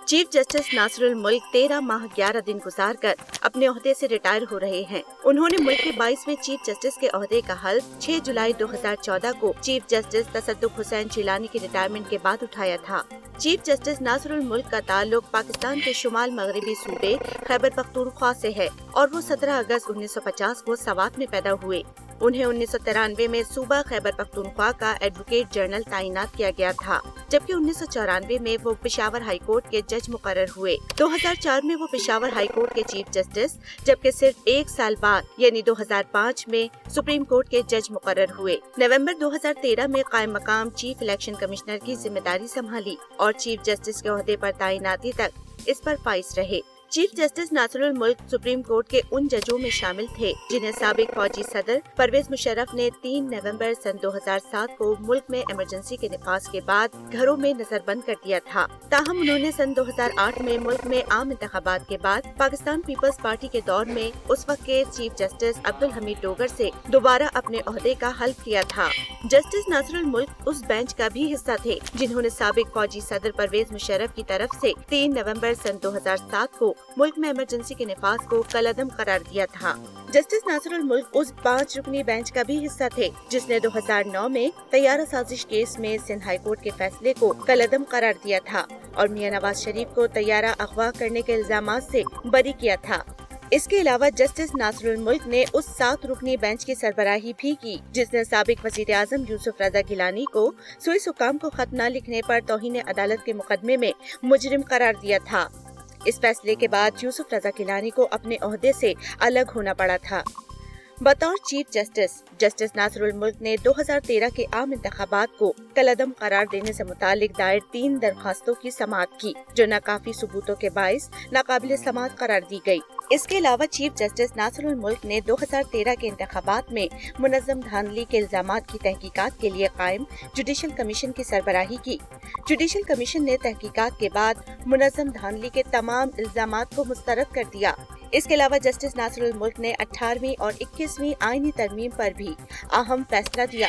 Chief justice ناصر الملک 13 ماہ 11 دن گزار کر اپنے عہدے سے ریٹائر ہو رہے ہیں۔ انہوں نے ملک کے 22ویں چیف جسٹس کے عہدے کا حلف 6 جولائی 2014 کو چیف جسٹس تصدق حسین جیلانی کی ریٹائرمنٹ کے بعد اٹھایا تھا۔ چیف جسٹس ناصر الملک کا تعلق پاکستان کے شمال مغربی صوبے خیبر پختونخوا سے ہے اور وہ 17 اگست 1950 کو سوات میں پیدا ہوئے۔ انہیں 1993 میں صوبہ خیبر پختونخوا کا ایڈوکیٹ جنرل تعینات کیا گیا تھا، جبکہ 1994 میں وہ پشاور ہائی کورٹ کے جج مقرر ہوئے۔ 2004 میں وہ پشاور ہائی کورٹ کے چیف جسٹس، جبکہ صرف 1 سال بعد یعنی 2005 میں سپریم کورٹ کے جج مقرر ہوئے۔ نومبر 2013 میں قائم مقام چیف الیکشن کمشنر کی ذمہ داری سنبھالی اور چیف جسٹس کے عہدے پر تعیناتی تک اس پر فائز رہے۔ چیف جسٹس ناصر الملک سپریم کورٹ کے ان ججوں میں شامل تھے جنہیں سابق فوجی صدر پرویز مشرف نے 3 نومبر سن 2007 کو ملک میں ایمرجنسی کے نفاذ کے بعد گھروں میں نظر بند کر دیا تھا۔ تاہم انہوں نے سن 2008 میں ملک میں عام انتخابات کے بعد پاکستان پیپلز پارٹی کے دور میں اس وقت کے چیف جسٹس عبدالحمید ڈوگر سے دوبارہ اپنے عہدے کا حلف کیا تھا۔ جسٹس ناصر الملک اس بینچ کا بھی حصہ تھے جنہوں نے سابق فوجی صدر پرویز مشرف کی طرف سے 3 نومبر سن 2007 کو ملک میں ایمرجنسی کے نفاذ کو کالعدم قرار دیا تھا۔ جسٹس ناصر الملک اس 5 رکنی بینچ کا بھی حصہ تھے جس نے 2009 میں طیارہ سازش کیس میں سندھ ہائی کورٹ کے فیصلے کو کالعدم قرار دیا تھا اور میاں نواز شریف کو طیارہ اغوا کرنے کے الزامات سے بری کیا تھا۔ اس کے علاوہ جسٹس ناصر الملک نے اس 7 رکنی بینچ کی سربراہی بھی کی جس نے سابق وزیر اعظم یوسف رضا گیلانی کو سوئس حکام کو خط نہ لکھنے پر توہین عدالت کے مقدمے میں مجرم قرار دیا تھا۔ اس فیصلے کے بعد یوسف رضا گیلانی کو اپنے عہدے سے الگ ہونا پڑا تھا۔ بطور چیف جسٹس، جسٹس ناصر الملک نے 2013 کے عام انتخابات کو کالعدم قرار دینے سے متعلق دائر 3 درخواستوں کی سماعت کی جو ناکافی ثبوتوں کے باعث ناقابل سماعت قرار دی گئی۔ اس کے علاوہ چیف جسٹس ناصر الملک نے 2013 کے انتخابات میں منظم دھاندلی کے الزامات کی تحقیقات کے لیے قائم جوڈیشل کمیشن کی سربراہی کی۔ جوڈیشل کمیشن نے تحقیقات کے بعد منظم دھاندلی کے تمام الزامات کو مسترد کر دیا۔ اس کے علاوہ جسٹس ناصر الملک نے 18ویں اور 21ویں آئینی ترمیم پر بھی اہم فیصلہ دیا۔